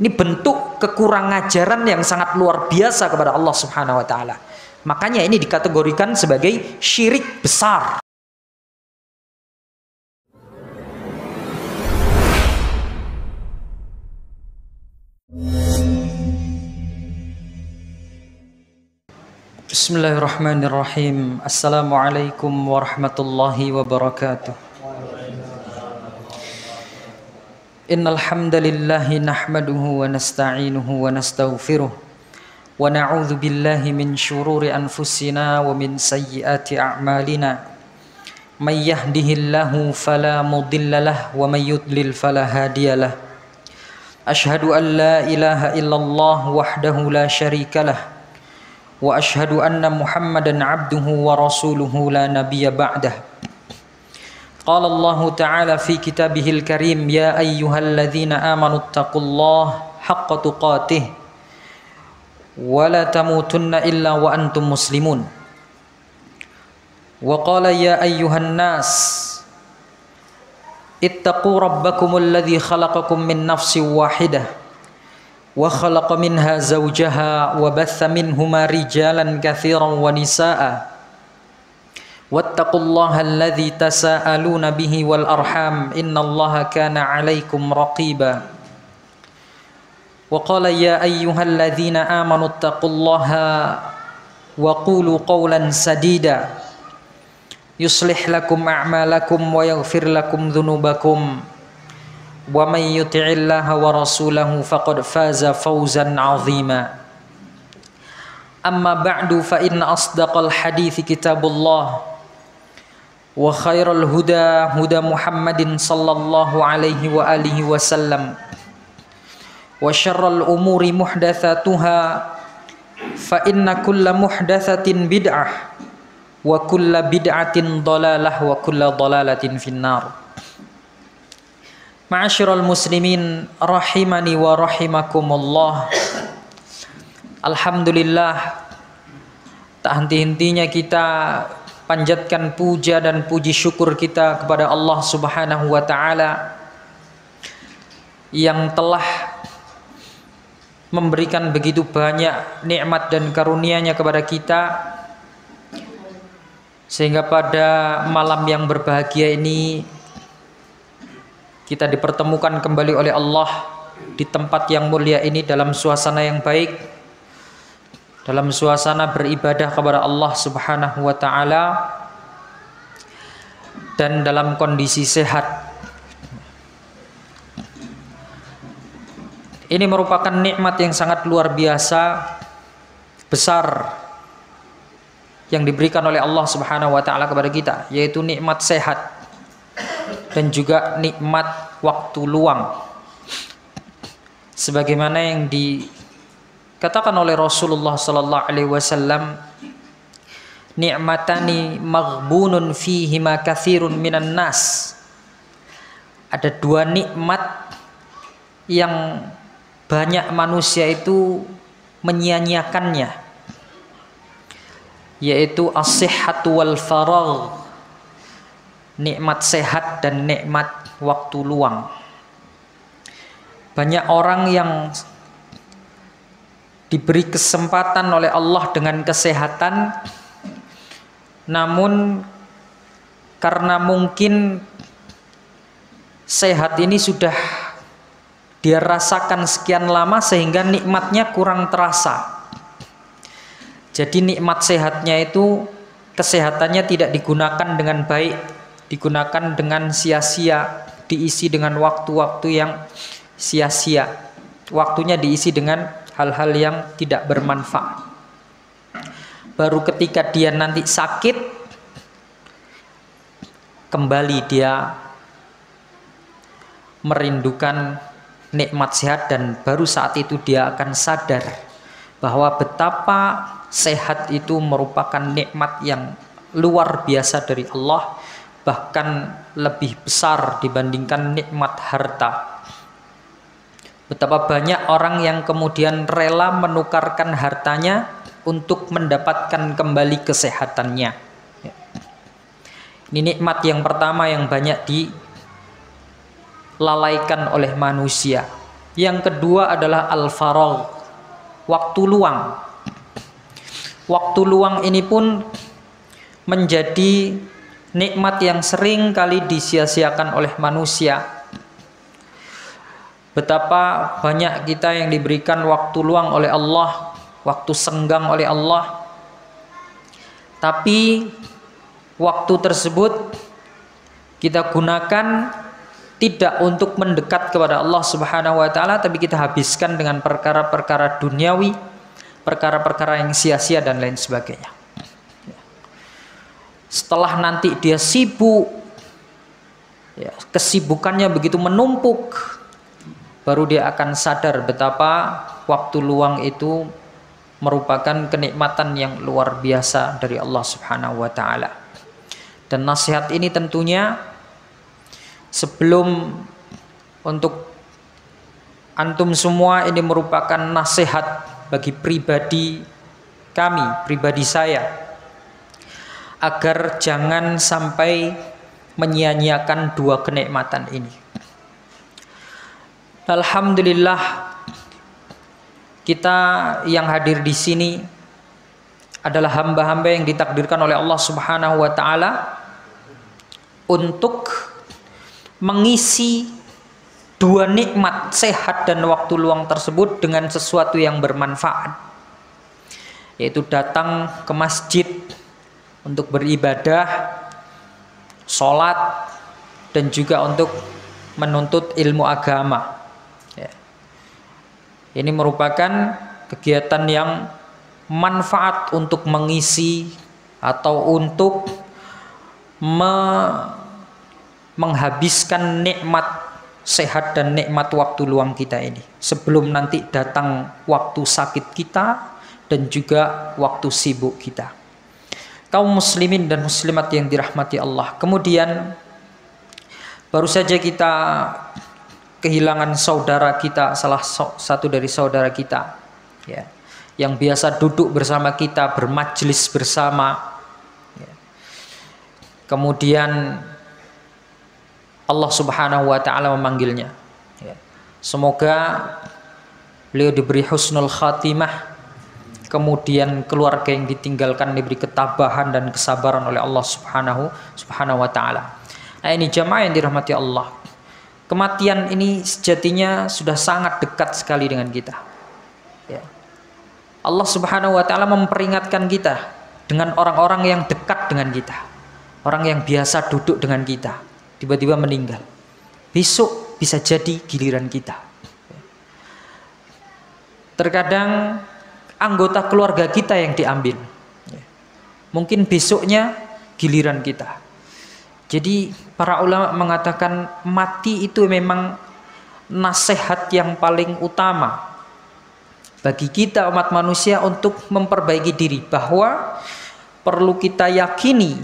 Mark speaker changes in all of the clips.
Speaker 1: Ini bentuk kekurangajaran yang sangat luar biasa kepada Allah Subhanahu wa taala. Makanya ini dikategorikan sebagai syirik besar. Bismillahirrahmanirrahim. Assalamualaikum warahmatullahi wabarakatuh. Innal hamdalillahi nahmaduhu wa nasta'inuhu wa nastaghfiruh wa na'udzu billahi min shururi anfusina wa min sayyiati a'malina. May yahdihillahu fala mudhillalah wa may yudlil fala hadiyalah. Ashhadu an la ilaha illallah wahdahu la syarikalah wa ashhadu anna Muhammadan abduhu wa rasuluhu la nabiyya ba'dah. Qala Allah Ta'ala fi kitabihil karim, ya ayyuhalladzina amanu taqullaha haqqa tuqatih wa la tamutunna illa wa antum muslimun. Wa qala ya ayyuhan nas ittaqu rabbakumul ladzi khalaqakum min nafsin wahidah wa khalaqa minha zawjaha wa batha minhuma rijalan katsiran wa nisaa'a wattaqullaha alladzi tasaaluna bihi wal arham innallaha kana 'alaikum raqiba. Wa qala ya ayyuhalladzina amanu taqullaha wa qulu qawlan sadida yuslih lakum a'malakum wa yaghfir lakum dhunubakum wa may yuti'illaha wa rasulahu faqad faza fawzan 'azima. Amma ba'du fa inna asdaqal hadithi kitabullah wa khairal huda huda Muhammadin sallallahu alaihi wa alihi wasallam wa syarral umuri muhdatsatuha fa inna kulla muhdatsatin bid'ah wa kulla bid'atin dhalalah wa kulla dhalalatin finnar. Ma'asyiral muslimin rahimani wa rahimakumullah. Alhamdulillah, tak henti-hentinya kita panjatkan puja dan puji syukur kita kepada Allah Subhanahu wa taala yang telah memberikan begitu banyak nikmat dan karunia-Nya kepada kita, sehingga pada malam yang berbahagia ini kita dipertemukan kembali oleh Allah di tempat yang mulia ini dalam suasana yang baik, dalam suasana beribadah kepada Allah Subhanahu wa taala dan dalam kondisi sehat. Ini merupakan nikmat yang sangat luar biasa besar yang diberikan oleh Allah Subhanahu wa taala kepada kita, yaitu nikmat sehat dan juga nikmat waktu luang. Sebagaimana yang dikatakan oleh Rasulullah sallallahu alaihi wasallam, ni'matani maghbunun fihima katsirun minan nas. Ada dua nikmat yang banyak manusia itu menyia-nyiakannya, yaitu as-sihhatu wal faragh, nikmat sehat dan nikmat waktu luang. Banyak orang yang diberi kesempatan oleh Allah dengan kesehatan, namun karena mungkin sehat ini sudah dia rasakan sekian lama sehingga nikmatnya kurang terasa. Jadi nikmat sehatnya itu, kesehatannya tidak digunakan dengan baik, digunakan dengan sia-sia, diisi dengan waktu-waktu yang sia-sia. Waktunya diisi dengan hal-hal yang tidak bermanfaat. Baru ketika dia nanti sakit, kembali dia merindukan nikmat sehat, dan baru saat itu dia akan sadar bahwa betapa sehat itu merupakan nikmat yang luar biasa dari Allah, bahkan lebih besar dibandingkan nikmat harta. Betapa banyak orang yang kemudian rela menukarkan hartanya untuk mendapatkan kembali kesehatannya. Ini nikmat yang pertama yang banyak dilalaikan oleh manusia. Yang kedua adalah al-faragh, waktu luang. Waktu luang ini pun menjadi nikmat yang sering kali disia-siakan oleh manusia. Betapa banyak kita yang diberikan waktu luang oleh Allah, waktu senggang oleh Allah, tapi waktu tersebut kita gunakan tidak untuk mendekat kepada Allah Subhanahu wa taala, tapi kita habiskan dengan perkara-perkara duniawi, perkara-perkara yang sia-sia dan lain sebagainya. Setelah nanti dia sibuk, ya, kesibukannya begitu menumpuk, baru dia akan sadar betapa waktu luang itu merupakan kenikmatan yang luar biasa dari Allah Subhanahu wa taala. Dan nasihat ini tentunya sebelum untuk antum semua, ini merupakan nasihat bagi pribadi kami, pribadi saya, agar jangan sampai menyia-nyiakan dua kenikmatan ini. Alhamdulillah, kita yang hadir di sini adalah hamba-hamba yang ditakdirkan oleh Allah Subhanahu wa taala untuk mengisi dua nikmat sehat dan waktu luang tersebut dengan sesuatu yang bermanfaat, yaitu datang ke masjid untuk beribadah, sholat, dan juga untuk menuntut ilmu agama. Ini merupakan kegiatan yang manfaat untuk mengisi atau untuk menghabiskan nikmat sehat dan nikmat waktu luang kita ini, sebelum nanti datang waktu sakit kita dan juga waktu sibuk kita. Kaum muslimin dan muslimat yang dirahmati Allah, kemudian baru saja kita kehilangan saudara kita, salah satu dari saudara kita, ya, yang biasa duduk bersama kita, bermajlis bersama, ya. Kemudian Allah Subhanahu wa taala memanggilnya, ya. Semoga beliau diberi husnul khatimah, kemudian keluarga yang ditinggalkan diberi ketabahan dan kesabaran oleh Allah Subhanahu wa taala. Nah, ini jamaah yang dirahmati Allah, kematian ini sejatinya sudah sangat dekat sekali dengan kita, ya. Allah Subhanahu wa taala memperingatkan kita dengan orang-orang yang dekat dengan kita, orang yang biasa duduk dengan kita, tiba-tiba meninggal. Besok bisa jadi giliran kita. Terkadang anggota keluarga kita yang diambil, mungkin besoknya giliran kita. Jadi para ulama mengatakan mati itu memang nasihat yang paling utama bagi kita umat manusia untuk memperbaiki diri, bahwa perlu kita yakini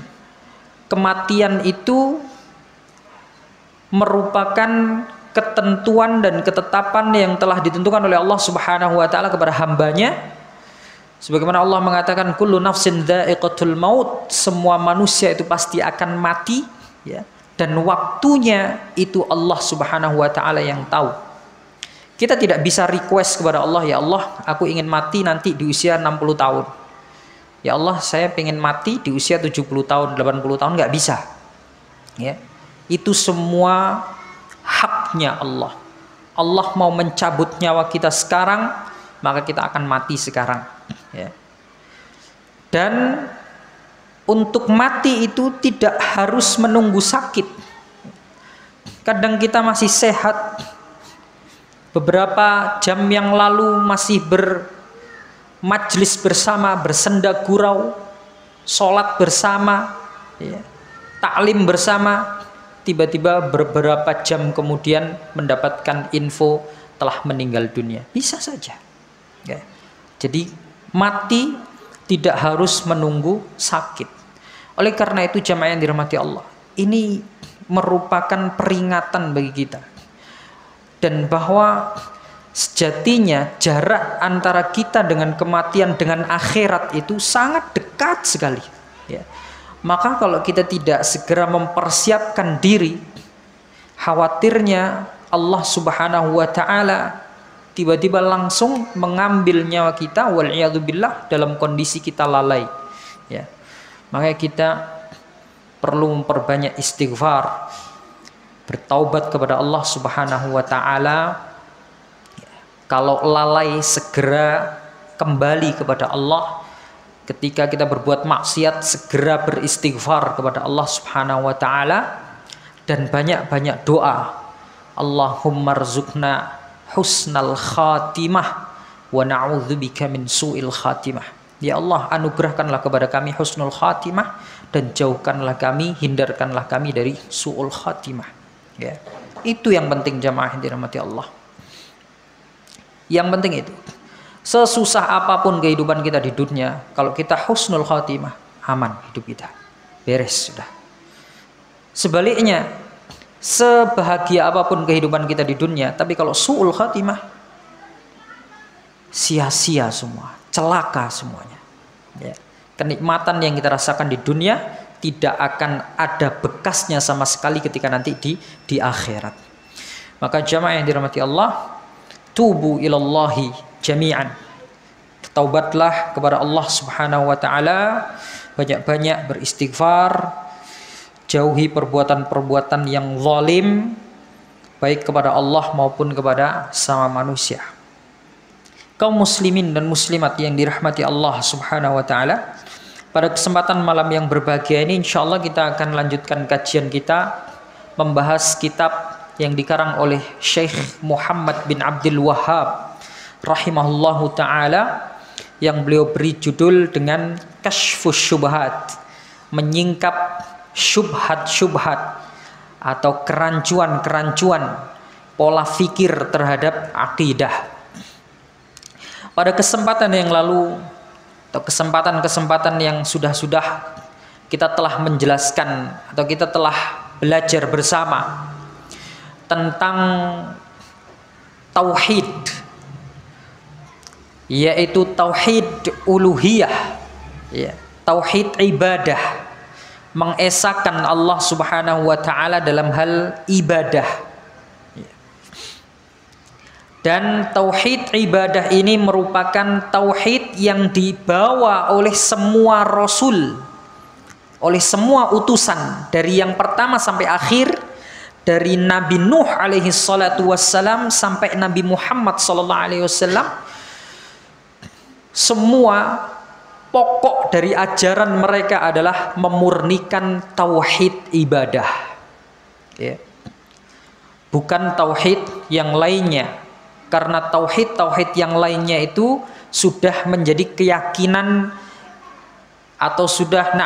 Speaker 1: kematian itu merupakan ketentuan dan ketetapan yang telah ditentukan oleh Allah Subhanahu wa taala kepada hambanya. Sebagaimana Allah mengatakan kullu nafsin dha'iqatul maut, semua manusia itu pasti akan mati, ya. Dan waktunya itu Allah Subhanahu wa taala yang tahu. Kita tidak bisa request kepada Allah, ya Allah, aku ingin mati nanti di usia 60 tahun. Ya Allah, saya ingin mati di usia 70 tahun, 80 tahun, nggak bisa. Ya. Itu semua haknya Allah. Allah mau mencabut nyawa kita sekarang, maka kita akan mati sekarang, ya. Dan untuk mati itu tidak harus menunggu sakit. Kadang kita masih sehat, beberapa jam yang lalu masih bermajlis bersama, bersenda gurau, sholat bersama, ya, taklim bersama, tiba-tiba beberapa jam kemudian mendapatkan info telah meninggal dunia. Bisa saja, ya. Jadi mati tidak harus menunggu sakit. Oleh karena itu jamaah yang dirahmati Allah, ini merupakan peringatan bagi kita, dan bahwa sejatinya jarak antara kita dengan kematian, dengan akhirat itu sangat dekat sekali, ya. Maka kalau kita tidak segera mempersiapkan diri, khawatirnya Allah Subhanahu wa taala tiba-tiba langsung mengambil nyawa kita wal'iyadzubillah dalam kondisi kita lalai, ya. Makanya kita perlu memperbanyak istighfar, bertaubat kepada Allah Subhanahu wa taala. Kalau lalai, segera kembali kepada Allah. Ketika kita berbuat maksiat, segera beristighfar kepada Allah Subhanahu wa taala dan banyak-banyak doa. Allahumma rzuqna husnal khatimah wa na'udzubika min su'il khatimah. Ya Allah, anugerahkanlah kepada kami husnul khatimah dan jauhkanlah kami, hindarkanlah kami dari su'ul khatimah. Ya. Itu yang penting jamaah yang dirahmati Allah. Yang penting itu. Sesusah apapun kehidupan kita di dunia, kalau kita husnul khatimah, aman hidup kita. Beres sudah. Sebaliknya, sebahagia apapun kehidupan kita di dunia, tapi kalau su'ul khatimah, sia-sia semua, celaka semuanya. Ya. Kenikmatan yang kita rasakan di dunia tidak akan ada bekasnya sama sekali ketika nanti di akhirat. Maka jamaah yang dirahmati Allah, tubu ilallahi jami'an. Taubatlah kepada Allah Subhanahu wa taala, banyak-banyak beristighfar, jauhi perbuatan-perbuatan yang zalim baik kepada Allah maupun kepada sama manusia. Kaum muslimin dan muslimat yang dirahmati Allah Subhanahu wa taala, pada kesempatan malam yang berbahagia ini insyaallah kita akan lanjutkan kajian kita membahas kitab yang dikarang oleh Syekh Muhammad bin Abdul Wahhab rahimahullahu taala, yang beliau beri judul dengan Kasyfus Syubhat, menyingkap syubhat-syubhat atau kerancuan-kerancuan pola fikir terhadap akidah. Pada kesempatan yang lalu atau kesempatan-kesempatan yang sudah-sudah kita telah menjelaskan atau kita telah belajar bersama tentang tauhid, yaitu tauhid uluhiyah, ya, tauhid ibadah, mengesahkan Allah Subhanahu wa taala dalam hal ibadah. Dan tauhid ibadah ini merupakan tauhid yang dibawa oleh semua rasul, oleh semua utusan dari yang pertama sampai akhir, dari Nabi Nuh alaihi salatu wassalam sampai Nabi Muhammad sallallahu alaihi wasallam. Semua pokok dari ajaran mereka adalah memurnikan tauhid ibadah, ya. Bukan tauhid yang lainnya, karena tauhid yang lainnya itu sudah menjadi keyakinan atau sudah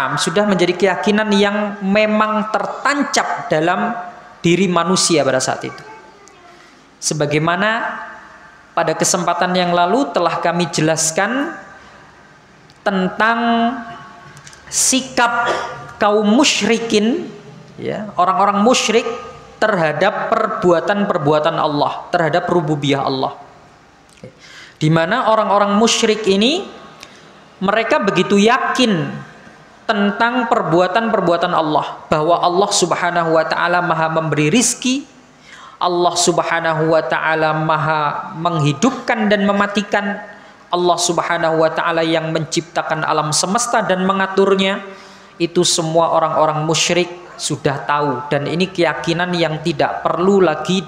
Speaker 1: menjadi keyakinan yang memang tertancap dalam diri manusia pada saat itu. Sebagaimana pada kesempatan yang lalu telah kami jelaskan tentang sikap kaum musyrikin, ya, orang-orang musyrik terhadap perbuatan-perbuatan Allah, terhadap rububiyah Allah. Di mana orang-orang musyrik ini mereka begitu yakin tentang perbuatan-perbuatan Allah, bahwa Allah Subhanahu wa taala Maha memberi rizki, Allah Subhanahu wa taala Maha menghidupkan dan mematikan, Allah Subhanahu wa taala yang menciptakan alam semesta dan mengaturnya. Itu semua orang-orang musyrik sudah tahu, dan ini keyakinan yang tidak perlu lagi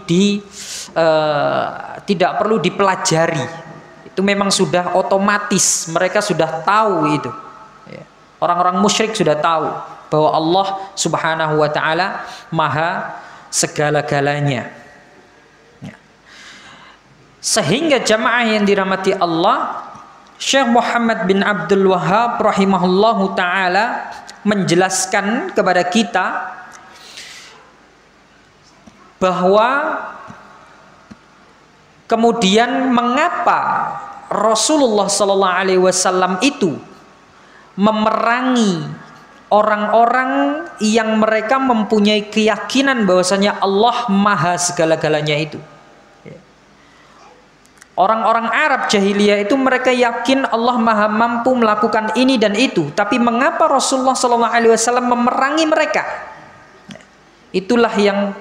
Speaker 1: tidak perlu dipelajari. Itu memang sudah otomatis, mereka sudah tahu itu. Orang-orang musyrik sudah tahu bahwa Allah Subhanahu wa taala Maha segala-galanya. Sehingga jamaah yang dirahmati Allah, Syekh Muhammad bin Abdul Wahhab rahimahullahu taala menjelaskan kepada kita bahwa kemudian mengapa Rasulullah sallallahu alaihi wasallam itu memerangi orang-orang yang mereka mempunyai keyakinan bahwasanya Allah Maha segala-galanya itu. Orang-orang Arab jahiliyah itu mereka yakin Allah Maha mampu melakukan ini dan itu, tapi mengapa Rasulullah SAW memerangi mereka? Itulah yang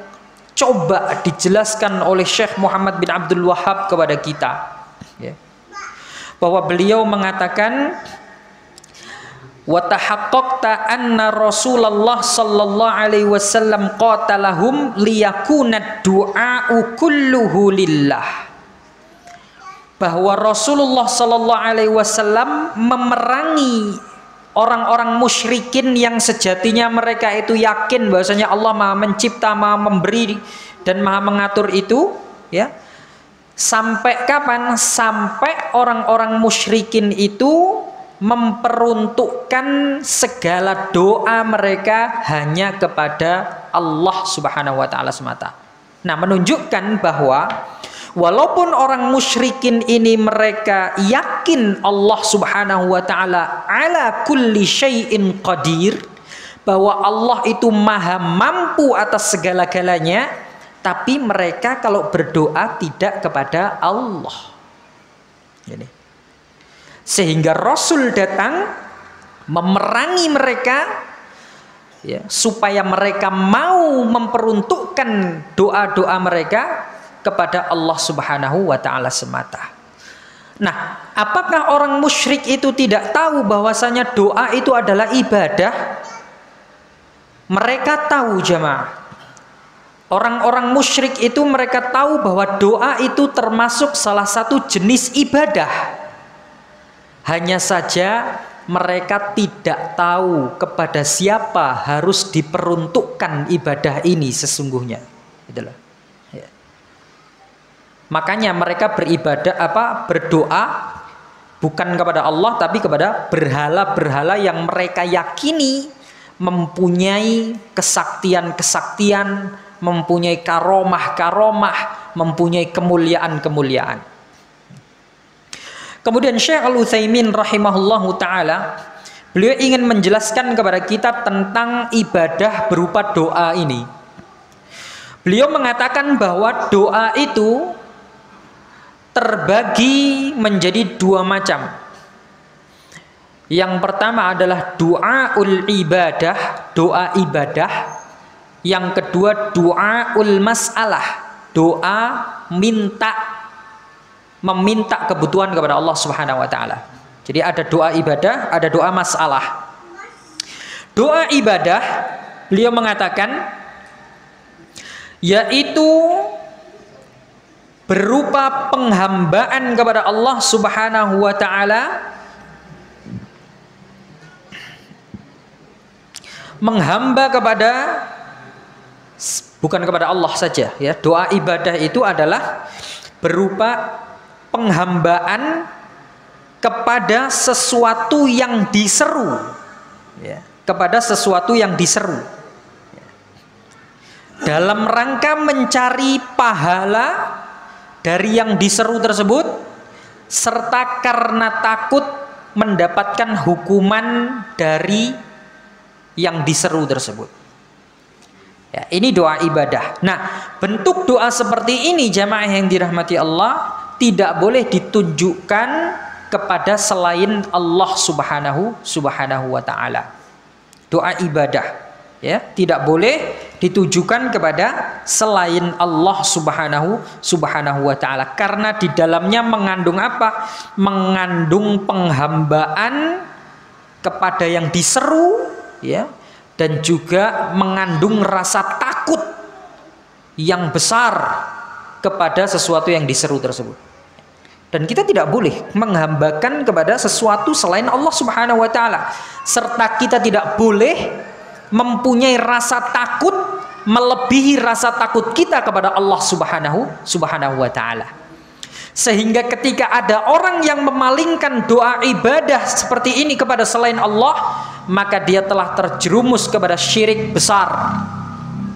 Speaker 1: coba dijelaskan oleh Syekh Muhammad bin Abdul Wahhab kepada kita, ya, bahwa beliau mengatakan, wa tahaqqaqta anna Rasulullah sallallahu alaihi wasallam qatalahum liyakuna du'a'u kulluhu lillah. Bahwa Rasulullah sallallahu alaihi wasallam memerangi orang-orang musyrikin yang sejatinya mereka itu yakin bahwasanya Allah Maha Mencipta, Maha Memberi dan Maha Mengatur itu, ya. Sampai kapan? Sampai orang-orang musyrikin itu memperuntukkan segala doa mereka hanya kepada Allah Subhanahu wa taala semata. Nah, menunjukkan bahwa walaupun orang musyrikin ini mereka yakin Allah Subhanahu wa taala ala kulli syai'in qadir, bahwa Allah itu maha mampu atas segala-galanya, tapi mereka kalau berdoa tidak kepada Allah. Jadi, sehingga Rasul datang memerangi mereka, ya, supaya mereka mau memperuntukkan doa-doa mereka kepada Allah Subhanahu wa taala semata. Nah, apakah orang musyrik itu tidak tahu bahwasanya doa itu adalah ibadah? Mereka tahu, jemaah. Orang-orang musyrik itu mereka tahu bahwa doa itu termasuk salah satu jenis ibadah. Hanya saja mereka tidak tahu kepada siapa harus diperuntukkan ibadah ini sesungguhnya. Itulah. Ya. Makanya mereka berdoa bukan kepada Allah tapi kepada berhala-berhala yang mereka yakini mempunyai kesaktian-kesaktian, mempunyai karomah-karomah, mempunyai kemuliaan-kemuliaan. Kemudian Syekh Al-Utsaimin rahimahullahu taala, beliau ingin menjelaskan kepada kita tentang ibadah berupa doa ini. Beliau mengatakan bahwa doa itu terbagi menjadi dua macam. Yang pertama adalah doaul ibadah, doa ibadah. Yang kedua doaul masalah, doa meminta kebutuhan kepada Allah Subhanahu wa taala. Jadi ada doa ibadah, ada doa masalah. Doa ibadah, beliau mengatakan, yaitu berupa penghambaan kepada Allah Subhanahu wa taala, menghamba kepada, bukan kepada Allah saja, ya. Doa ibadah itu adalah berupa penghambaan kepada sesuatu yang diseru, ya, kepada sesuatu yang diseru, ya, dalam rangka mencari pahala dari yang diseru tersebut, serta karena takut mendapatkan hukuman dari yang diseru tersebut. Ya, ini doa ibadah. Nah, bentuk doa seperti ini, jamaah yang dirahmati Allah, tidak boleh ditunjukkan kepada selain Allah Subhanahu wa taala. Doa ibadah, ya, tidak boleh ditujukan kepada selain Allah Subhanahu wa taala, karena di dalamnya mengandung apa? Mengandung penghambaan kepada yang diseru, ya, dan juga mengandung rasa takut yang besar kepada sesuatu yang diseru tersebut. Dan kita tidak boleh menghambakan kepada sesuatu selain Allah Subhanahu wa taala, serta kita tidak boleh mempunyai rasa takut melebihi rasa takut kita kepada Allah Subhanahu wa taala. Sehingga ketika ada orang yang memalingkan doa ibadah seperti ini kepada selain Allah, maka dia telah terjerumus kepada syirik besar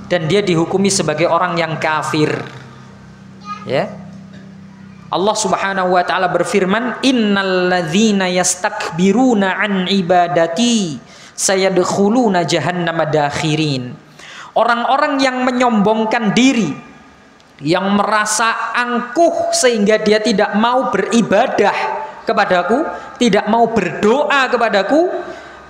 Speaker 1: dan dia dihukumi sebagai orang yang kafir. Ya. Allah Subhanahu wa taala berfirman, innalladzina yastakbiruna an ibadati sayadkhuluna jahannama dakhirin. Orang-orang yang menyombongkan diri, yang merasa angkuh sehingga dia tidak mau beribadah kepadaku, tidak mau berdoa kepadaku,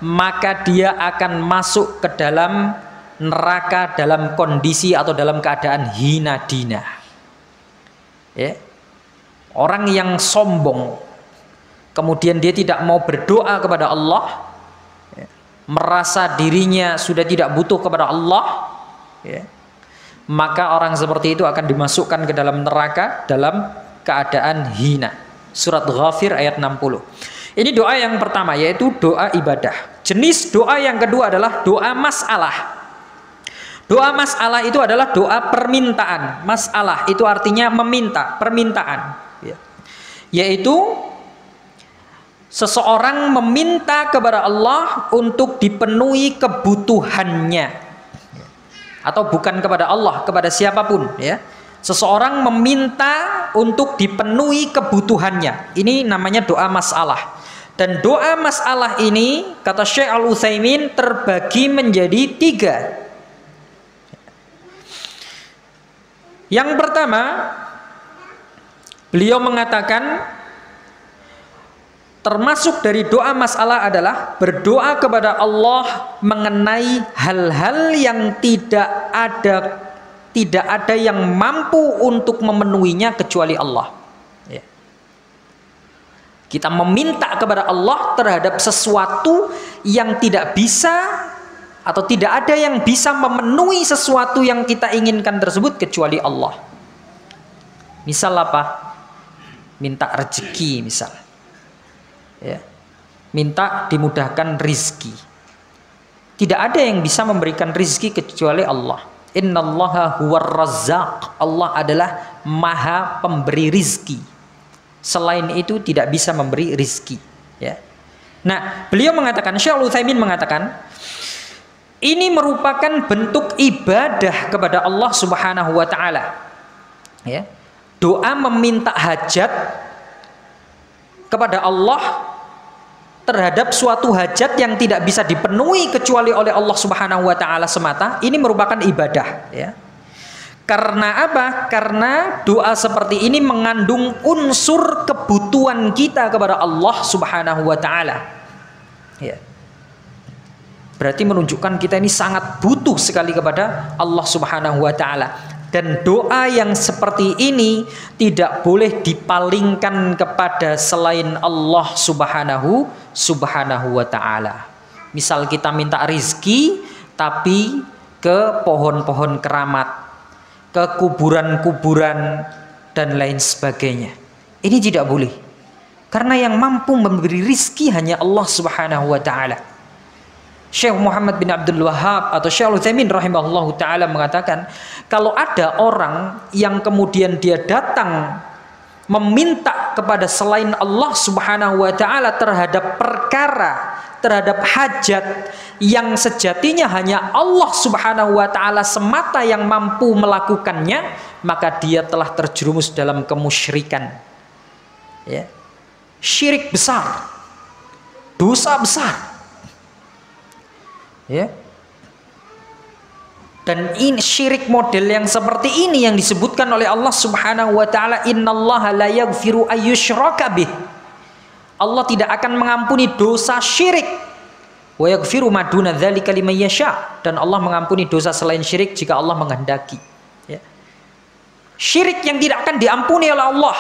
Speaker 1: maka dia akan masuk ke dalam neraka dalam kondisi atau dalam keadaan hina dina. Ya. Orang yang sombong, kemudian dia tidak mau berdoa kepada Allah, ya, merasa dirinya sudah tidak butuh kepada Allah, ya, maka orang seperti itu akan dimasukkan ke dalam neraka dalam keadaan hina. Surat Ghafir ayat 60. Ini doa yang pertama, yaitu doa ibadah. Jenis doa yang kedua adalah doa masalah. Doa masalah itu adalah doa permintaan. Masalah itu artinya meminta, permintaan, ya. Yaitu seseorang meminta kepada Allah untuk dipenuhi kebutuhannya, atau bukan kepada Allah, kepada siapapun, ya. Seseorang meminta untuk dipenuhi kebutuhannya. Ini namanya doa masalah. Dan doa masalah ini, kata Syekh Al-Utsaimin, terbagi menjadi 3. Yang pertama, beliau mengatakan termasuk dari doa masalah adalah berdoa kepada Allah mengenai hal-hal yang tidak ada yang mampu untuk memenuhinya kecuali Allah. Ya. Kita meminta kepada Allah terhadap sesuatu yang tidak bisa atau tidak ada yang bisa memenuhi sesuatu yang kita inginkan tersebut kecuali Allah. Misal apa? Minta rezeki misal. Ya. Minta dimudahkan rizki. Tidak ada yang bisa memberikan rizki kecuali Allah. Innallaha huwar razzaq. Allah adalah maha pemberi rizki. Selain itu tidak bisa memberi rizki. Ya. Nah, beliau mengatakan, Syekh Al-Utsaimin mengatakan, ini merupakan bentuk ibadah kepada Allah Subhanahu wa taala. Ya. Doa meminta hajat kepada Allah terhadap suatu hajat yang tidak bisa dipenuhi kecuali oleh Allah Subhanahu wa taala semata, ini merupakan ibadah, ya. Karena apa? Karena doa seperti ini mengandung unsur kebutuhan kita kepada Allah Subhanahu wa taala. Ya. Berarti menunjukkan kita ini sangat butuh sekali kepada Allah Subhanahu wa taala. Dan doa yang seperti ini tidak boleh dipalingkan kepada selain Allah Subhanahu wa taala. Misal kita minta rizki tapi ke pohon-pohon keramat, ke kuburan-kuburan dan lain sebagainya. Ini tidak boleh. Karena yang mampu memberi rizki hanya Allah Subhanahu wa taala. Syekh Muhammad bin Abdul Wahhab atau Syekh Al-Utsaimin rahimahullahu taala mengatakan, kalau ada orang yang kemudian dia datang meminta kepada selain Allah Subhanahu wa taala terhadap perkara, terhadap hajat yang sejatinya hanya Allah Subhanahu wa taala semata yang mampu melakukannya, maka dia telah terjerumus dalam kemusyrikan. Ya. Syirik besar. Dosa besar. Ya. Dan ini syirik model yang seperti ini yang disebutkan oleh Allah Subhanahu wa taala, innallaha la yaghfiru ayyushraka bih. Allah tidak akan mengampuni dosa syirik. Wa yaghfiru ma duna dzalika liman yasha, dan Allah mengampuni dosa selain syirik jika Allah menghendaki. Ya. Syirik yang tidak akan diampuni oleh Allah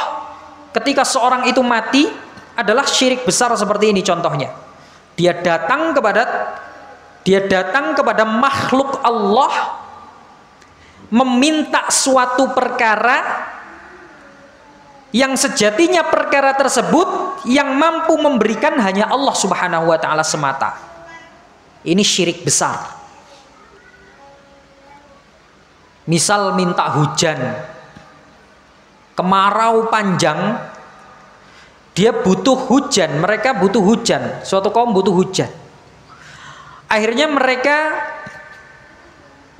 Speaker 1: ketika seorang itu mati adalah syirik besar seperti ini contohnya. Dia datang kepada makhluk Allah meminta suatu perkara yang sejatinya perkara tersebut yang mampu memberikan hanya Allah Subhanahu wa taala semata. Ini syirik besar. Misal minta hujan, kemarau panjang, dia butuh hujan, mereka butuh hujan, suatu kaum butuh hujan. Akhirnya mereka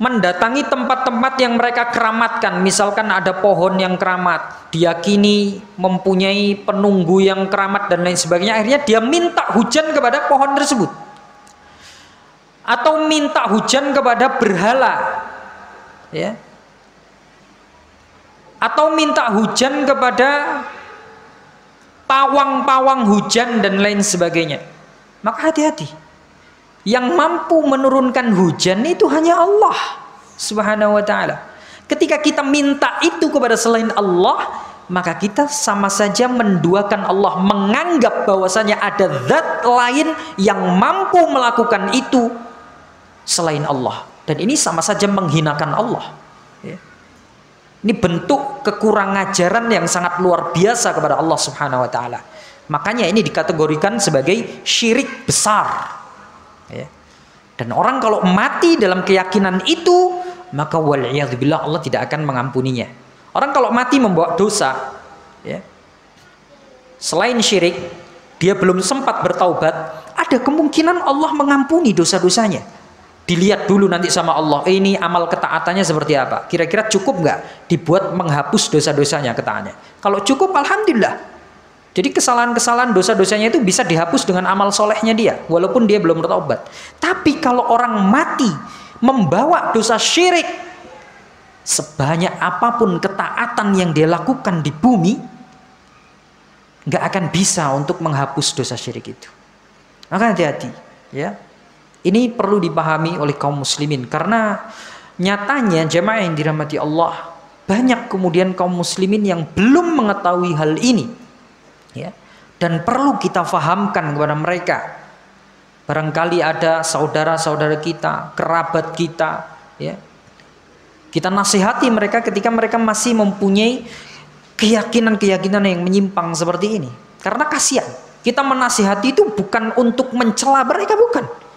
Speaker 1: mendatangi tempat-tempat yang mereka keramatkan. Misalkan ada pohon yang keramat, diyakini mempunyai penunggu yang keramat dan lain sebagainya. Akhirnya dia minta hujan kepada pohon tersebut, atau minta hujan kepada berhala, ya, atau minta hujan kepada pawang-pawang hujan dan lain sebagainya. Maka hati-hati. Yang mampu menurunkan hujan itu hanya Allah Subhanahu wa ta'ala. Ketika kita minta itu kepada selain Allah, maka kita sama saja menduakan Allah, menganggap bahwasanya ada zat lain yang mampu melakukan itu selain Allah. Dan ini sama saja menghinakan Allah. Ini bentuk kekurang ajaran yang sangat luar biasa kepada Allah Subhanahu wa ta'ala. Makanya ini dikategorikan sebagai syirik besar. Dan orang kalau mati dalam keyakinan itu, maka wal'iyadzubillah Allah tidak akan mengampuninya. Orang kalau mati membawa dosa, selain syirik, dia belum sempat bertaubat, ada kemungkinan Allah mengampuni dosa-dosanya. Dilihat dulu nanti sama Allah, ini amal ketaatannya seperti apa, kira-kira cukup nggak dibuat menghapus dosa-dosanya ketaannya. Kalau cukup, alhamdulillah. Jadi kesalahan-kesalahan dosa-dosanya itu bisa dihapus dengan amal solehnya dia, walaupun dia belum bertaubat. Tapi kalau orang mati membawa dosa syirik, sebanyak apapun ketaatan yang dia lakukan di bumi, nggak akan bisa untuk menghapus dosa syirik itu. Maka hati-hati, ya. Ini perlu dipahami oleh kaum muslimin, karena nyatanya jemaah yang dirahmati Allah, banyak kemudian kaum muslimin yang belum mengetahui hal ini, ya. Dan perlu kita fahamkan kepada mereka. Barangkali ada saudara-saudara kita, kerabat kita, ya. Kita nasihati mereka ketika mereka masih mempunyai keyakinan-keyakinan yang menyimpang seperti ini. Karena kasihan. Kita menasihati itu bukan untuk mencela mereka, bukan.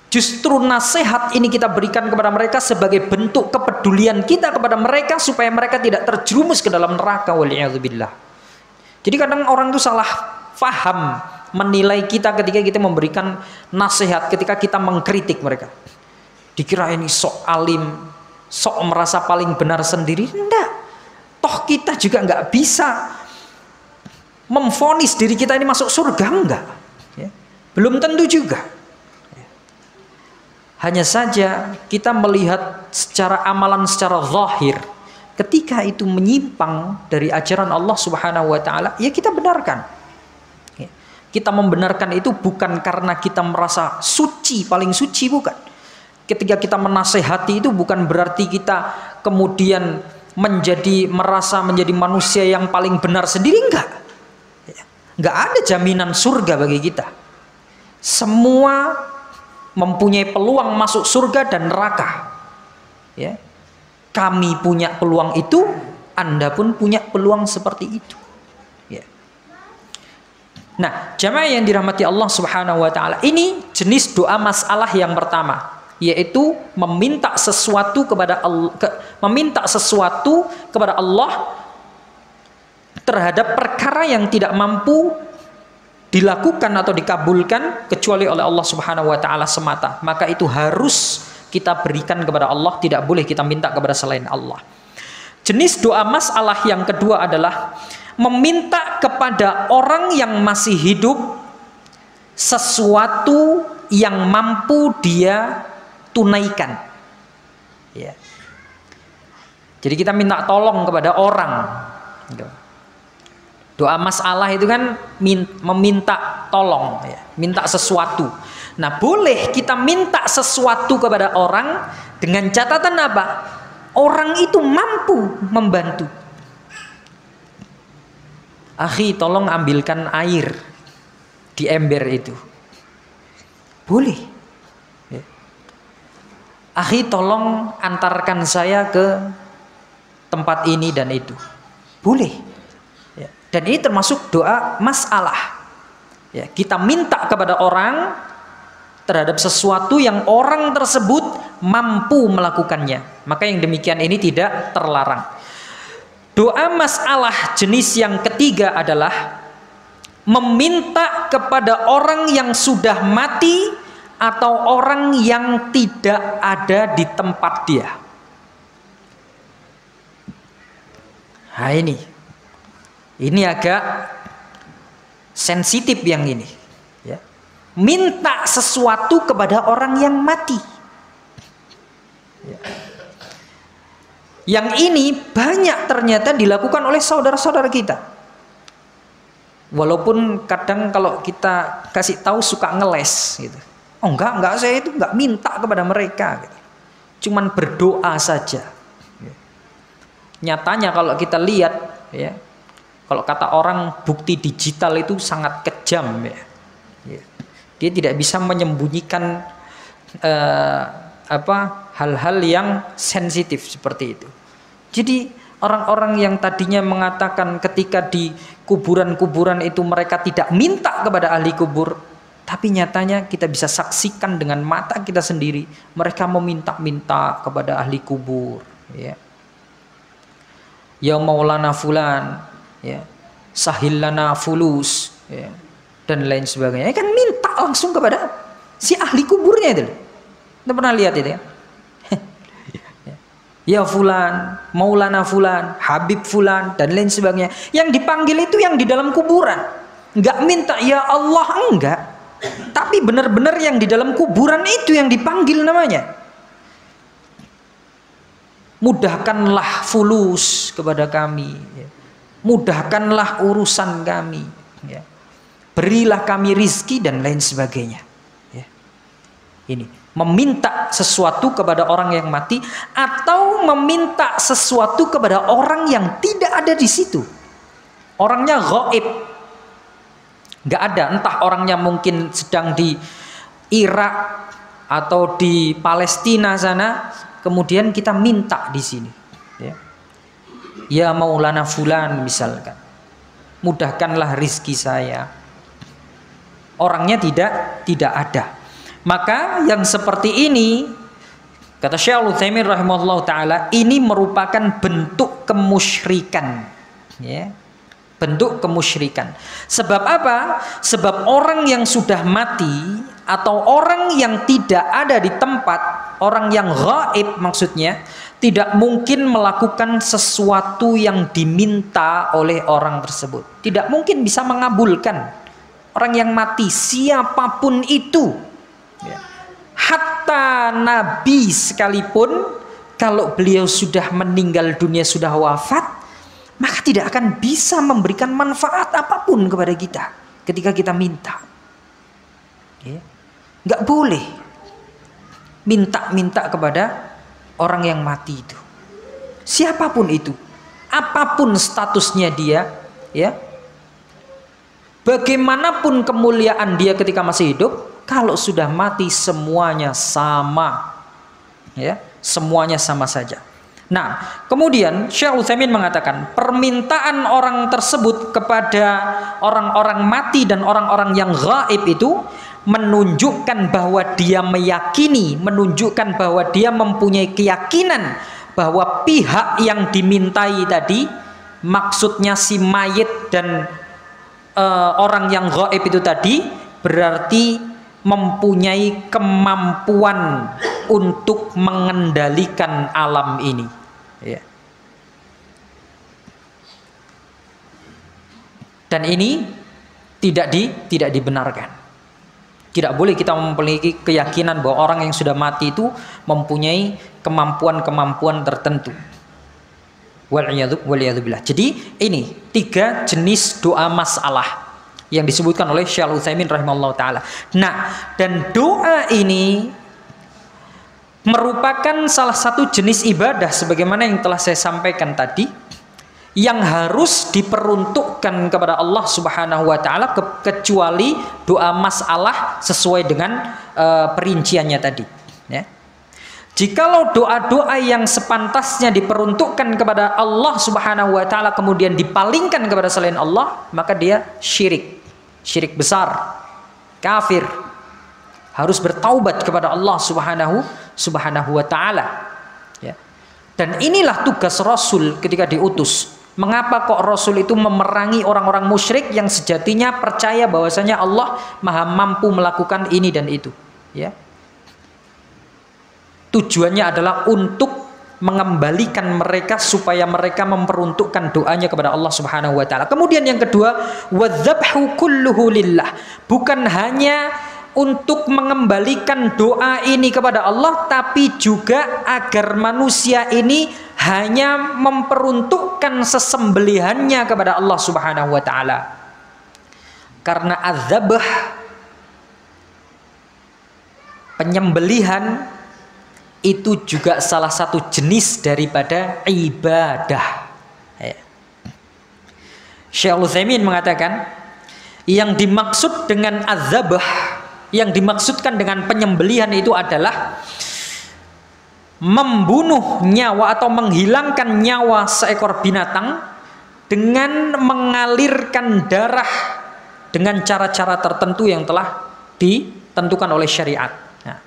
Speaker 1: Justru nasihat ini kita berikan kepada mereka sebagai bentuk kepedulian kita kepada mereka supaya mereka tidak terjerumus ke dalam neraka, waliyadzubillah. Jadi kadang orang itu salah faham menilai kita ketika kita memberikan nasihat, ketika kita mengkritik mereka. Dikira ini sok alim, sok merasa paling benar sendiri. Enggak. Toh kita juga nggak bisa memvonis diri kita ini masuk surga, enggak. Ya. Belum tentu juga. Hanya saja kita melihat secara amalan secara zahir, ketika itu menyimpang dari ajaran Allah Subhanahu wa ta'ala, ya kita benarkan. Kita membenarkan itu bukan karena kita merasa suci, paling suci, bukan. Ketika kita menasehati itu bukan berarti kita kemudian merasa menjadi manusia yang paling benar sendiri, enggak. Enggak ada jaminan surga bagi kita. Semua mempunyai peluang masuk surga dan neraka. Ya. Kami punya peluang itu, Anda pun punya peluang seperti itu. Ya. Nah, jamaah yang dirahmati Allah Subhanahu wa ta'ala, ini jenis doa masalah yang pertama, yaitu meminta sesuatu kepada Allah terhadap perkara yang tidak mampu dilakukan atau dikabulkan kecuali oleh Allah Subhanahu wa ta'ala semata. Maka itu harus kita berikan kepada Allah, tidak boleh kita minta kepada selain Allah. Jenis doa masalah yang kedua adalah meminta kepada orang yang masih hidup sesuatu yang mampu dia tunaikan. Ya. Jadi kita minta tolong kepada orang. Doa masalah itu kan meminta tolong, ya, minta sesuatu. Nah, boleh kita minta sesuatu kepada orang dengan catatan apa? Orang itu mampu membantu. Akhi, tolong ambilkan air di ember itu. Boleh. Ya. Akhi, tolong antarkan saya ke tempat ini dan itu. Boleh. Dan ini termasuk doa masalah. Ya, kita minta kepada orang terhadap sesuatu yang orang tersebut mampu melakukannya. Maka yang demikian ini tidak terlarang. Doa masalah jenis yang ketiga adalah meminta kepada orang yang sudah mati atau orang yang tidak ada di tempat dia. Nah, ini agak sensitif yang ini, ya. Minta sesuatu kepada orang yang mati, ya. Yang ini banyak ternyata dilakukan oleh saudara-saudara kita. Walaupun kadang kalau kita kasih tahu suka ngeles gitu. Oh enggak, saya itu enggak minta kepada mereka gitu. Cuman berdoa saja. Nyatanya kalau kita lihat ya, kalau kata orang bukti digital itu sangat kejam ya. Dia tidak bisa menyembunyikan hal-hal yang sensitif seperti itu. Jadi orang-orang yang tadinya mengatakan ketika di kuburan-kuburan itu mereka tidak minta kepada ahli kubur, tapi nyatanya kita bisa saksikan dengan mata kita sendiri mereka meminta-minta kepada ahli kubur ya. Ya Maulana fulan ya, sahillana fulus ya, dan lain sebagainya. Kan minta langsung kepada si ahli kuburnya itu. Anda pernah lihat itu ya? Ya fulan, Maulana fulan, Habib fulan dan lain sebagainya. Yang dipanggil itu yang di dalam kuburan. Enggak minta ya Allah, enggak. Tapi benar-benar yang di dalam kuburan itu yang dipanggil namanya. Mudahkanlah fulus kepada kami. Mudahkanlah urusan kami. Berilah kami rizki dan lain sebagainya. Ini. Meminta sesuatu kepada orang yang mati atau meminta sesuatu kepada orang yang tidak ada di situ. Orangnya gaib, nggak ada. Entah orangnya mungkin sedang di Irak atau di Palestina sana, kemudian kita minta di sini. Ya Maulana fulan misalkan, mudahkanlah rizki saya. Orangnya tidak ada. Maka yang seperti ini, kata Syekh Al-Utsaimin rahimahullah ta'ala, ini merupakan bentuk kemusyrikan ya. Bentuk kemusyrikan. Sebab apa? Sebab orang yang sudah mati atau orang yang tidak ada di tempat, orang yang gaib maksudnya, tidak mungkin melakukan sesuatu yang diminta oleh orang tersebut. Tidak mungkin bisa mengabulkan. Orang yang mati siapapun itu, hatta Nabi sekalipun, kalau beliau sudah meninggal dunia, sudah wafat, maka tidak akan bisa memberikan manfaat apapun kepada kita ketika kita minta. Nggak boleh minta-minta kepada orang yang mati itu, siapapun itu, apapun statusnya dia, ya, bagaimanapun kemuliaan dia ketika masih hidup. Kalau sudah mati semuanya sama, ya, semuanya sama saja. Nah, kemudian Syekh Utsaimin mengatakan permintaan orang tersebut kepada orang-orang mati dan orang-orang yang gaib itu menunjukkan bahwa dia meyakini, menunjukkan bahwa dia mempunyai keyakinan bahwa pihak yang dimintai tadi, maksudnya si mayit dan orang yang gaib itu tadi, berarti mempunyai kemampuan untuk mengendalikan alam ini, ya. Dan ini tidak dibenarkan. Tidak boleh kita memiliki keyakinan bahwa orang yang sudah mati itu mempunyai kemampuan-kemampuan tertentu. Waliyadzubillah. Jadi ini 3 jenis doa masalah yang disebutkan oleh Syekh Al-Utsaimin rahimahullah ta'ala. Nah, dan doa ini merupakan salah satu jenis ibadah sebagaimana yang telah saya sampaikan tadi, yang harus diperuntukkan kepada Allah Subhanahu wa ta'ala, kecuali doa masalah sesuai dengan perinciannya tadi, ya. Jikalau doa-doa yang sepantasnya diperuntukkan kepada Allah Subhanahu wa ta'ala kemudian dipalingkan kepada selain Allah, maka dia syirik besar, kafir, harus bertaubat kepada Allah Subhanahu wa ta'ala, ya. Dan inilah tugas Rasul ketika diutus. Mengapa kok Rasul itu memerangi orang-orang musyrik yang sejatinya percaya bahwasanya Allah maha mampu melakukan ini dan itu, ya. Tujuannya adalah untuk mengembalikan mereka supaya mereka memperuntukkan doanya kepada Allah Subhanahu wa ta'ala. Kemudian yang kedua, wadzabhu kulluhu lillah. Bukan hanya untuk mengembalikan doa ini kepada Allah, tapi juga agar manusia ini hanya memperuntukkan sesembelihannya kepada Allah Subhanahu wa ta'ala. Karena adzabh penyembelihan itu juga salah satu jenis daripada ibadah. Syekh Al-Utsaimin mengatakan, yang dimaksud dengan adzabah, yang dimaksudkan dengan penyembelihan itu adalah membunuh nyawa atau menghilangkan nyawa seekor binatang dengan mengalirkan darah dengan cara-cara tertentu yang telah ditentukan oleh syariat. Nah,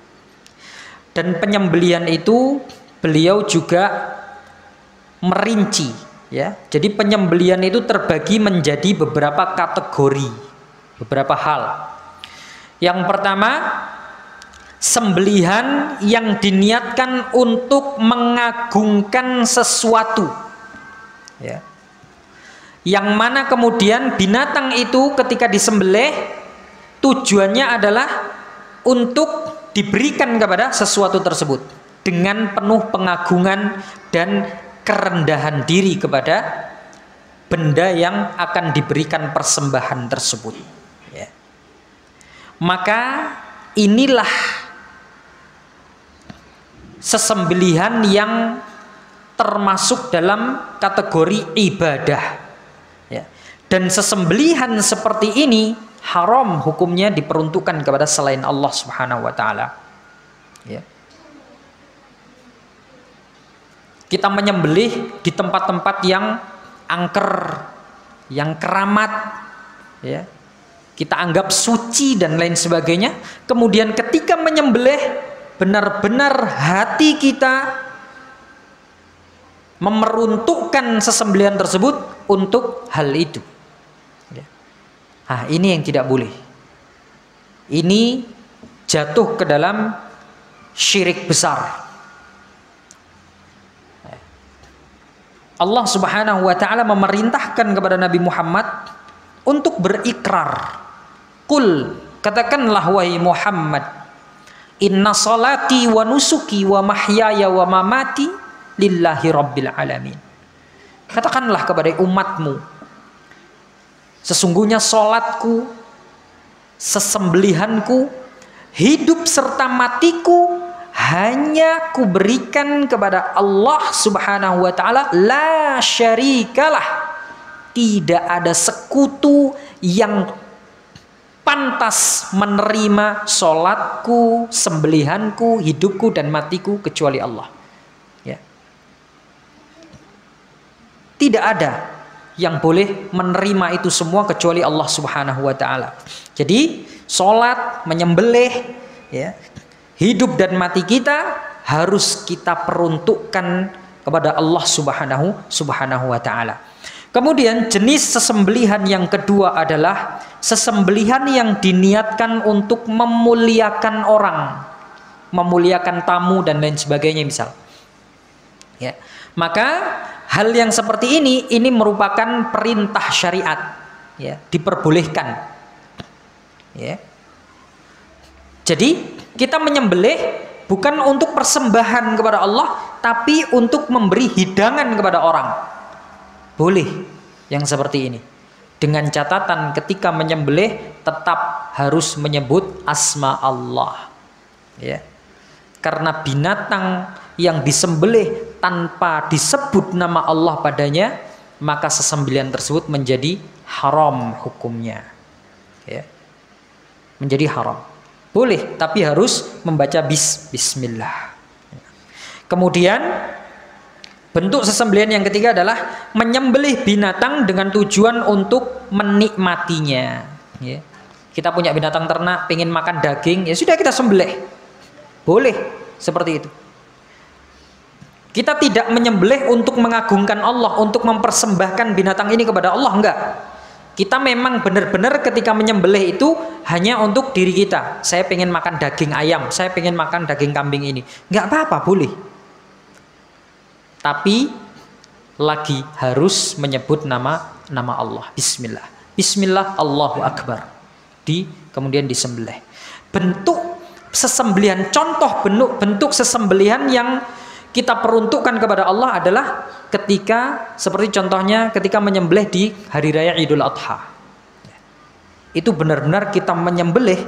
Speaker 1: dan penyembelihan itu beliau juga merinci, ya. Jadi penyembelihan itu terbagi menjadi beberapa kategori, beberapa hal. Yang pertama, sembelihan yang diniatkan untuk mengagungkan sesuatu, ya. Yang mana kemudian binatang itu ketika disembelih tujuannya adalah untuk diberikan kepada sesuatu tersebut dengan penuh pengagungan dan kerendahan diri kepada benda yang akan diberikan persembahan tersebut, ya. Maka inilah sesembelihan yang termasuk dalam kategori ibadah, ya. Dan sesembelihan seperti ini haram hukumnya diperuntukkan kepada selain Allah Subhanahu wa taala, ya. Kita menyembelih di tempat-tempat yang angker, yang keramat, ya. Kita anggap suci dan lain sebagainya. Kemudian ketika menyembelih, benar-benar hati kita memeruntukkan sesembelihan tersebut untuk hal itu. Nah, ini yang tidak boleh. Ini jatuh ke dalam syirik besar. Allah Subhanahu wa taala memerintahkan kepada Nabi Muhammad untuk berikrar. Qul, katakanlah wahai Muhammad, inna salati wa nusuki wa mahyaya wa mamati lillahi rabbil alamin. Katakanlah kepada umatmu, sesungguhnya salatku, sesembelihanku, hidup serta matiku hanya kuberikan kepada Allah Subhanahu wa taala, la syarikalah. Tidak ada sekutu yang pantas menerima salatku, sembelihanku, hidupku dan matiku kecuali Allah, ya. Tidak ada yang boleh menerima itu semua kecuali Allah Subhanahu wa taala. Jadi salat, menyembelih, ya, hidup dan mati kita harus kita peruntukkan kepada Allah Subhanahu wa taala. Kemudian jenis sesembelihan yang kedua adalah sesembelihan yang diniatkan untuk memuliakan orang, memuliakan tamu dan lain sebagainya misal, ya. Maka hal yang seperti ini merupakan perintah syariat, ya, diperbolehkan, ya. Jadi kita menyembelih bukan untuk persembahan kepada Allah, tapi untuk memberi hidangan kepada orang. Boleh yang seperti ini. Dengan catatan ketika menyembelih tetap harus menyebut asma Allah, ya. Karena binatang yang disembelih tanpa disebut nama Allah padanya, maka sesembelihan tersebut menjadi haram hukumnya, ya. Menjadi haram. Boleh, tapi harus membaca bismillah. Kemudian bentuk sesembelihan yang ketiga adalah menyembelih binatang dengan tujuan untuk menikmatinya, ya. Kita punya binatang ternak, pengen makan daging, ya sudah kita sembelih. Boleh seperti itu. Kita tidak menyembelih untuk mengagungkan Allah, untuk mempersembahkan binatang ini kepada Allah, enggak. Kita memang benar-benar ketika menyembelih itu hanya untuk diri kita. Saya pengen makan daging ayam, saya pengen makan daging kambing ini. Enggak apa-apa, boleh. Tapi lagi harus menyebut nama Allah. Bismillah. Bismillah, Allahu Akbar. Kemudian disembelih. Bentuk sesembelihan, contoh bentuk sesembelihan yang kita peruntukkan kepada Allah adalah ketika, seperti contohnya ketika menyembelih di hari raya Idul Adha. Itu benar-benar kita menyembelih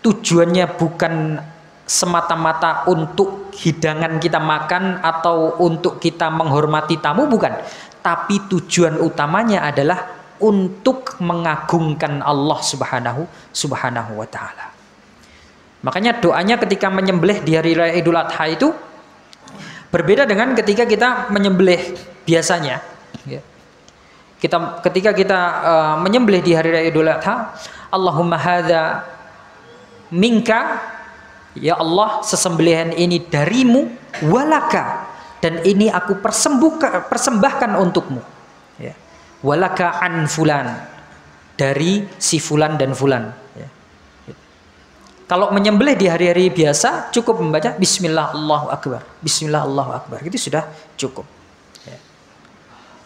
Speaker 1: tujuannya bukan semata-mata untuk hidangan kita makan atau untuk kita menghormati tamu, bukan. Tapi tujuan utamanya adalah untuk mengagungkan Allah Subhanahu wa taala. Makanya doanya ketika menyembelih di hari raya Idul Adha itu berbeda dengan ketika kita menyembelih biasanya. Ketika kita menyembelih di hari raya Idul Adha, Allahumma hadza minka, ya Allah, sesembelihan ini darimu, walaka, dan ini aku persembahkan untukmu, ya. Walaka an fulan, dari si fulan dan fulan, ya. Kalau menyembelih di hari-hari biasa cukup membaca Bismillah Allahu Akbar, Bismillah Allahu Akbar, itu sudah cukup, ya.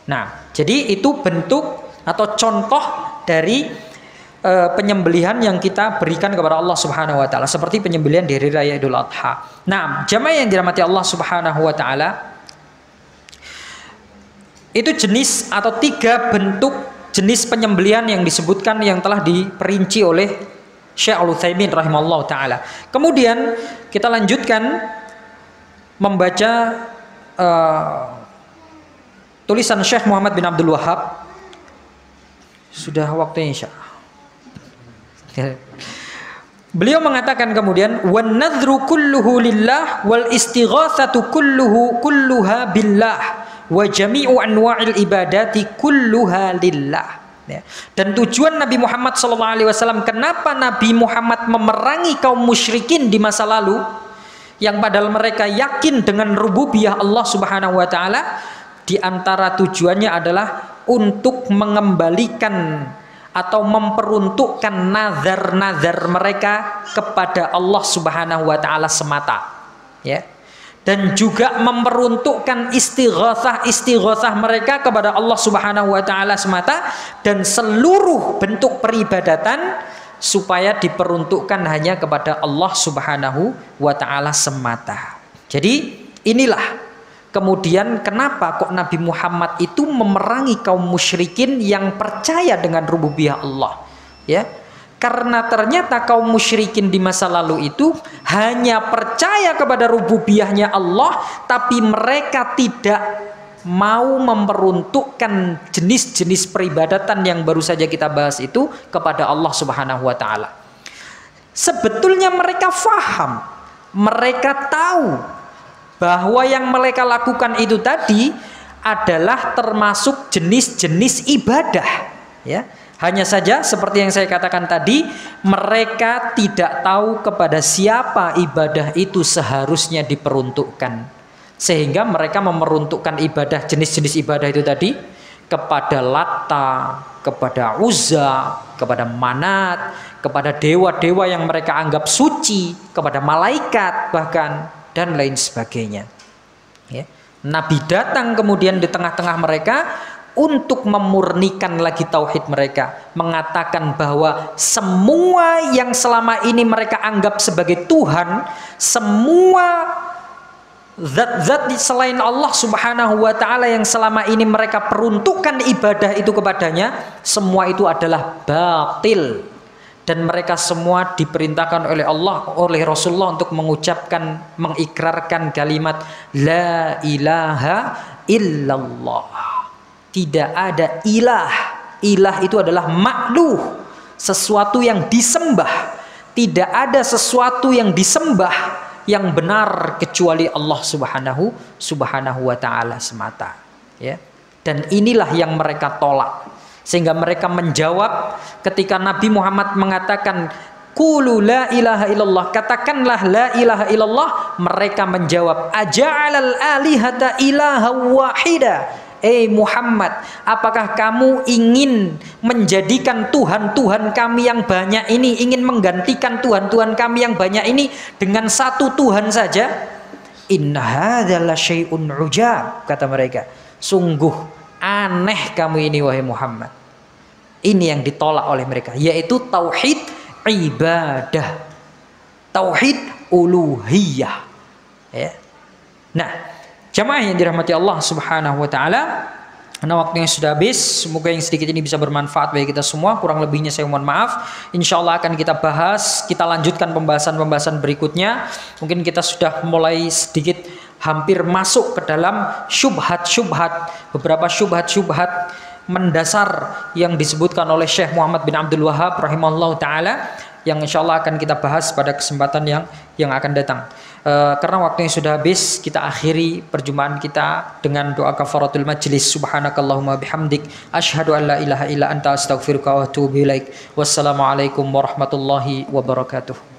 Speaker 1: Nah, jadi itu bentuk atau contoh dari penyembelihan yang kita berikan kepada Allah Subhanahu wa taala, seperti penyembelihan di hari raya Idul Adha. Nah, jamaah yang dirahmati Allah Subhanahu wa taala, itu jenis atau 3 bentuk jenis penyembelihan yang disebutkan yang telah diperinci oleh Syekh Al-Utsaimin rahimahullah taala. Kemudian kita lanjutkan membaca tulisan Syekh Muhammad bin Abdul Wahhab. Sudah waktunya Insya. Beliau mengatakan kemudian, wan nadhru kulluhu lillah wal istighatsatu kulluha billah wa jami'u anwa'il ibadati kulluha lillah. Ya. Dan tujuan Nabi Muhammad SAW, kenapa Nabi Muhammad memerangi kaum musyrikin di masa lalu yang padahal mereka yakin dengan rububiyah Allah Subhanahu wa taala, di antara tujuannya adalah untuk mengembalikan atau memperuntukkan nazar-nazar mereka kepada Allah Subhanahu wa taala semata, ya. Dan juga memperuntukkan istighatsah mereka kepada Allah Subhanahu wa taala semata, dan seluruh bentuk peribadatan supaya diperuntukkan hanya kepada Allah Subhanahu wa taala semata. Jadi inilah kemudian kenapa kok Nabi Muhammad itu memerangi kaum musyrikin yang percaya dengan rububiyah Allah, ya. Karena ternyata kaum musyrikin di masa lalu itu hanya percaya kepada rububiyahnya Allah, tapi mereka tidak mau memperuntukkan jenis-jenis peribadatan yang baru saja kita bahas itu kepada Allah Subhanahu wa taala. Sebetulnya mereka faham, mereka tahu bahwa yang mereka lakukan itu tadi adalah termasuk jenis-jenis ibadah, ya. Hanya saja seperti yang saya katakan tadi, mereka tidak tahu kepada siapa ibadah itu seharusnya diperuntukkan, sehingga mereka memeruntukkan ibadah, jenis-jenis ibadah itu tadi kepada Lata, kepada Uzza, kepada Manat, kepada dewa-dewa yang mereka anggap suci, kepada malaikat bahkan, dan lain sebagainya, ya. Nabi datang kemudian di tengah-tengah mereka untuk memurnikan lagi tauhid mereka, mengatakan bahwa semua yang selama ini mereka anggap sebagai Tuhan, semua zat-zat selain Allah Subhanahu wa taala yang selama ini mereka peruntukkan ibadah itu kepadanya, semua itu adalah batil. Dan mereka semua diperintahkan oleh Allah, oleh Rasulullah untuk mengucapkan, mengikrarkan kalimat la ilaha illallah. Tidak ada ilah. Ilah itu adalah makluh, sesuatu yang disembah. Tidak ada sesuatu yang disembah yang benar kecuali Allah Subhanahu wa taala semata, ya. Dan inilah yang mereka tolak, sehingga mereka menjawab ketika Nabi Muhammad mengatakan qulu la ilaha illallah, katakanlah la ilaha illallah, mereka menjawab aja'alal alihata ilaha wahida. Muhammad, apakah kamu ingin menjadikan Tuhan-Tuhan kami yang banyak ini, ingin menggantikan Tuhan-Tuhan kami yang banyak ini dengan satu Tuhan saja? Inna hadza la syai'un ujab, kata mereka. Sungguh aneh kamu ini wahai Muhammad. Ini yang ditolak oleh mereka, yaitu tauhid ibadah, tauhid uluhiyah, ya. Nah, jamaah yang dirahmati Allah Subhanahu wa taala, Karena waktunya sudah habis, semoga yang sedikit ini bisa bermanfaat bagi kita semua. Kurang lebihnya saya mohon maaf. Insya Allah akan kita bahas, kita lanjutkan pembahasan-pembahasan berikutnya. Mungkin kita sudah mulai sedikit hampir masuk ke dalam syubhat-syubhat, beberapa syubhat-syubhat mendasar yang disebutkan oleh Syekh Muhammad bin Abdul Wahhab rahimahullah ta'ala, yang insya Allah akan kita bahas pada kesempatan yang akan datang. Karena waktunya sudah habis, kita akhiri perjumpaan kita dengan doa kafaratul majlis. Subhanakallahumma bihamdik, asyhadu an la ilaha illa anta astaghfiruka wa atubu ilaik. Wassalamualaikum warahmatullahi wabarakatuh.